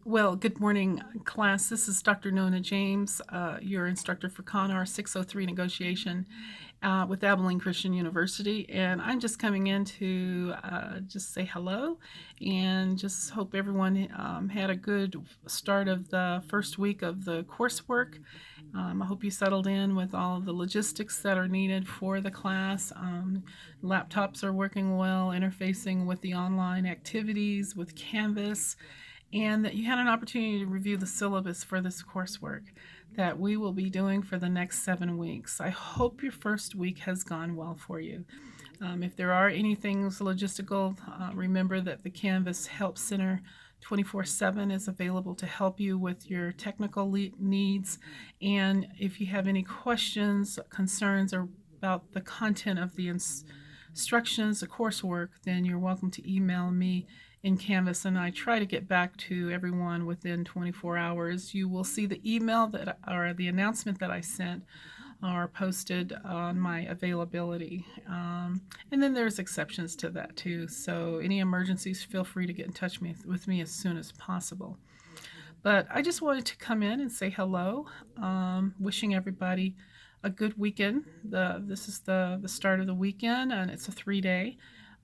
Well, good morning, class. This is Dr. Nona James, your instructor for CONR 603 negotiation with Abilene Christian University. And I'm just coming in to just say hello and just hope everyone had a good start of the first week of the coursework. I hope you settled in with all of the logistics that are needed for the class. Laptops are working well, interfacing with the online activities, with Canvas, and that you had an opportunity to review the syllabus for this coursework that we will be doing for the next 7 weeks. I hope your first week has gone well for you. If there are any things logistical, remember that the Canvas Help Center 24/7 is available to help you with your technical needs. And if you have any questions, concerns about the content of the instructions, the coursework, then you're welcome to email me in Canvas, and I try to get back to everyone within 24 hours. You will see the email that or the announcement that I sent are posted on my availability. And then there's exceptions to that too. So any emergencies, feel free to get in touch with me as soon as possible. But I just wanted to come in and say hello, wishing everybody a good weekend. This is the start of the weekend, and it's a 3-day.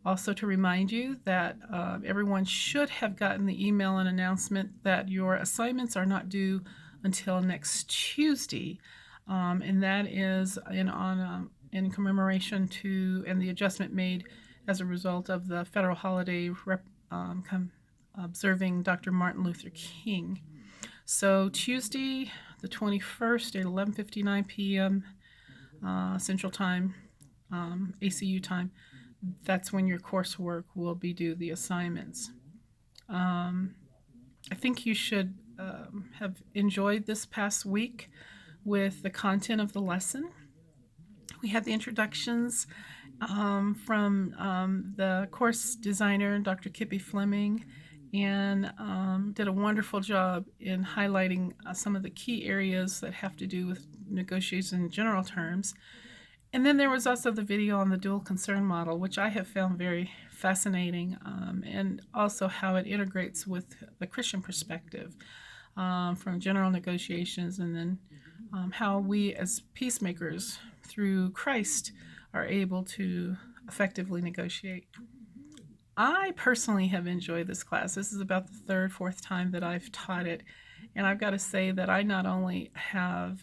Also, to remind you that everyone should have gotten the email and announcement that your assignments are not due until next Tuesday, and that is in commemoration to and the adjustment made as a result of the federal holiday observing Dr. Martin Luther King. So Tuesday, the 21st at 11:59 p.m. Central Time, ACU time. That's when your coursework will be due, the assignments. I think you should have enjoyed this past week with the content of the lesson. We had the introductions from the course designer, Dr. Kippy Fleming, and did a wonderful job in highlighting some of the key areas that have to do with negotiation in general terms. And then there was also the video on the dual concern model, which I have found very fascinating, and also how it integrates with the Christian perspective from general negotiations, and then how we as peacemakers through Christ are able to effectively negotiate. I personally have enjoyed this class. This is about the third, fourth time that I've taught it. And I've got to say that I not only have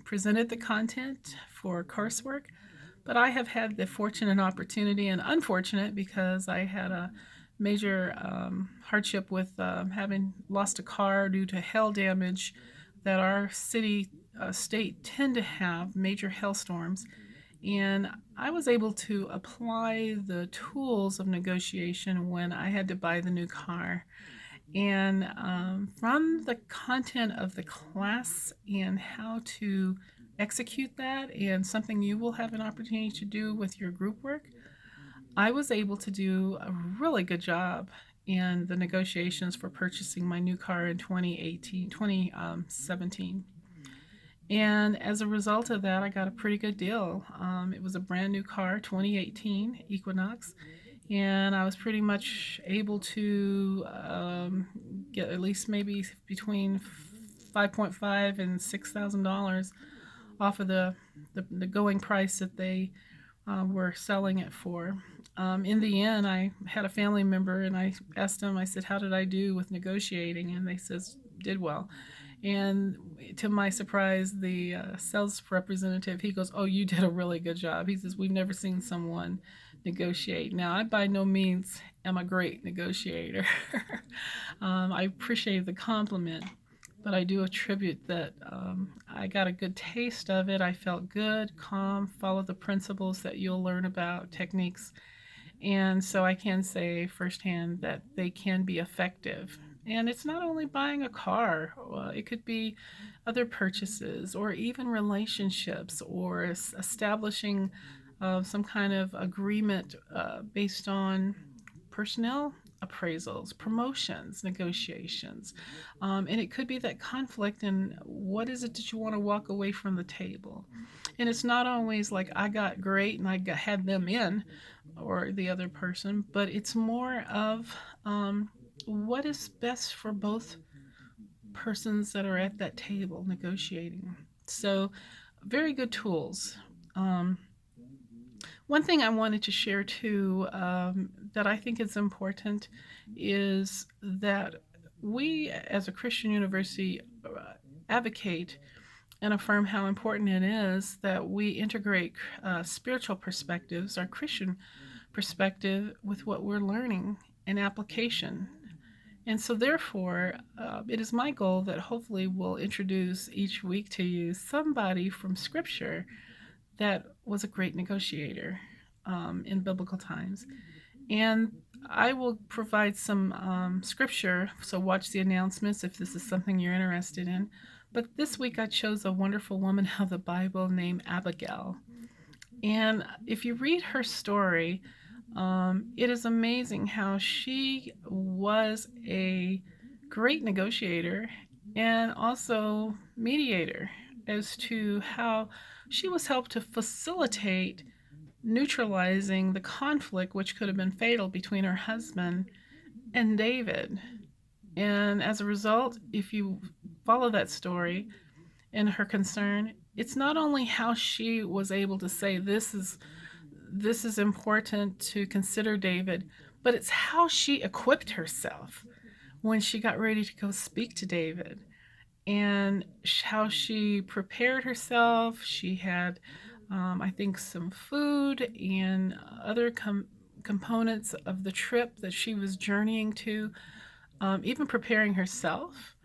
presented the content for coursework, but I have had the fortunate opportunity and unfortunate, because I had a major hardship with having lost a car due to hail damage, that our state tend to have major hailstorms. And I was able to apply the tools of negotiation when I had to buy the new car. And from the content of the class and how to execute that, and something you will have an opportunity to do with your group work, I was able to do a really good job in the negotiations for purchasing my new car in 2017. And as a result of that, I got a pretty good deal. It was a brand new car, 2018 Equinox, and I was pretty much able to get at least maybe between $5.5 and $6,000 off of the going price that they were selling it for. In the end, I had a family member, and I asked them, I said, how did I do with negotiating? And they says, did well. And to my surprise, the sales representative, he goes, oh, you did a really good job. He says, we've never seen someone negotiate. Now, I by no means am a great negotiator. I appreciate the compliment, but I do attribute that I got a good taste of it. I felt good, calm, followed the principles that you'll learn about, techniques. And so I can say firsthand that they can be effective. And it's not only buying a car, it could be other purchases, or even relationships, or establishing some kind of agreement based on personnel appraisals, promotions, negotiations. And it could be that conflict in what is it that you want to walk away from the table. And it's not always like I got great and had them in, or the other person, but it's more of what is best for both persons that are at that table negotiating. So, very good tools. Um, One thing I wanted to share too, that I think is important, is that we as a Christian university advocate and affirm how important it is that we integrate spiritual perspectives, our Christian perspective, with what we're learning and application. And so, therefore, it is my goal that hopefully we'll introduce each week to you somebody from Scripture that was a great negotiator in biblical times. And I will provide some scripture, so watch the announcements if this is something you're interested in. But this week I chose a wonderful woman of the Bible named Abigail. And if you read her story, it is amazing how she was a great negotiator and also mediator as to how she was helped to facilitate neutralizing the conflict which could have been fatal between her husband and David. And as a result, if you follow that story and her concern, it's not only how she was able to say this is important to consider David, but it's how she equipped herself when she got ready to go speak to David, and how she prepared herself. She had, I think, some food and other components of the trip that she was journeying to, even preparing herself,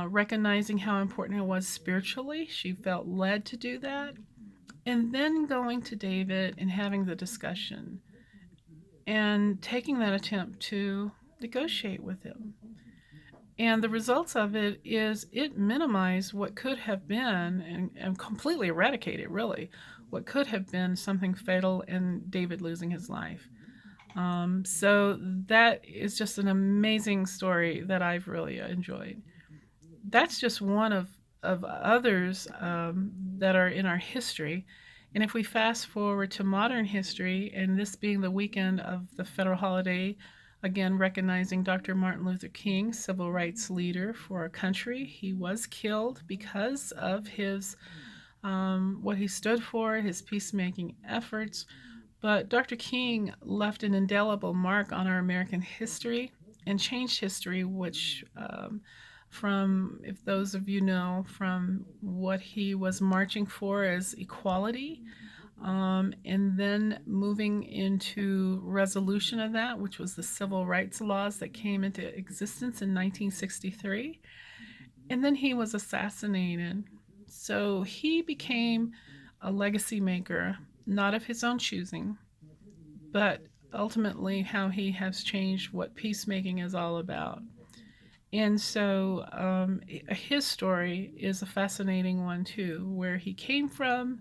recognizing how important it was spiritually. She felt led to do that. And then going to David and having the discussion and taking that attempt to negotiate with him. And the results of it is it minimized what could have been and completely eradicated, really, what could have been something fatal in David losing his life. So that is just an amazing story that I've really enjoyed. That's just one of others that are in our history. And if we fast forward to modern history, and this being the weekend of the federal holiday, again recognizing Dr. Martin Luther King, civil rights leader for our country, he was killed because of his what he stood for, his peacemaking efforts. But Dr. King left an indelible mark on our American history and changed history, which from, if those of you know, from what he was marching for as equality, and then moving into resolution of that, which was the civil rights laws that came into existence in 1963. And then he was assassinated. So he became a legacy maker, not of his own choosing, but ultimately how he has changed what peacemaking is all about. And so his story is a fascinating one too, where he came from,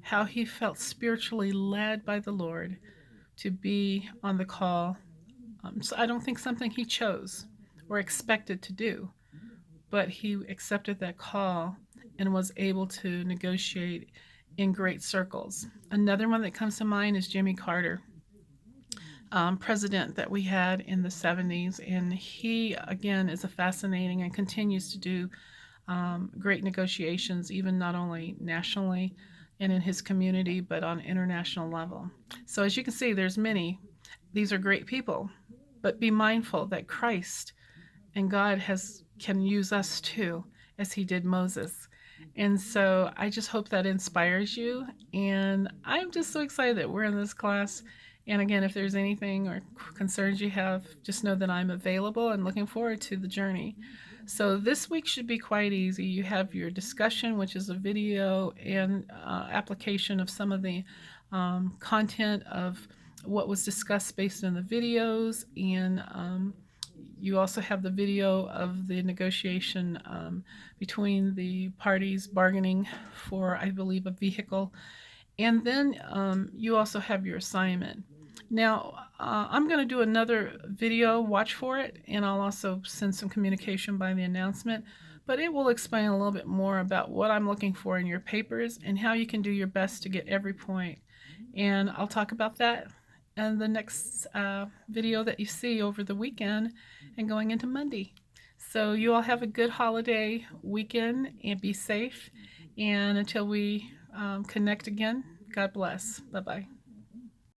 how he felt spiritually led by the Lord to be on the call. So I don't think something he chose or expected to do, but he accepted that call and was able to negotiate in great circles. Another one that comes to mind is Jimmy Carter, president that we had in the 70s. And he, again, is a fascinating and continues to do great negotiations, even not only nationally and in his community, but on international level. So as you can see, there's many. These are great people, but be mindful that Christ and God can use us too, as he did Moses. And so I just hope that inspires you. And I'm just so excited that we're in this class. And again, if there's anything or concerns you have, just know that I'm available and looking forward to the journey. So this week should be quite easy. You have your discussion, which is a video and application of some of the content of what was discussed based on the videos, and you also have the video of the negotiation between the parties bargaining for, I believe, a vehicle. And then you also have your assignment. Now, I'm going to do another video, watch for it, and I'll also send some communication by the announcement. But it will explain a little bit more about what I'm looking for in your papers and how you can do your best to get every point. And I'll talk about that in the next video that you see over the weekend and going into Monday. So you all have a good holiday weekend and be safe. And until we connect again, God bless. Bye bye.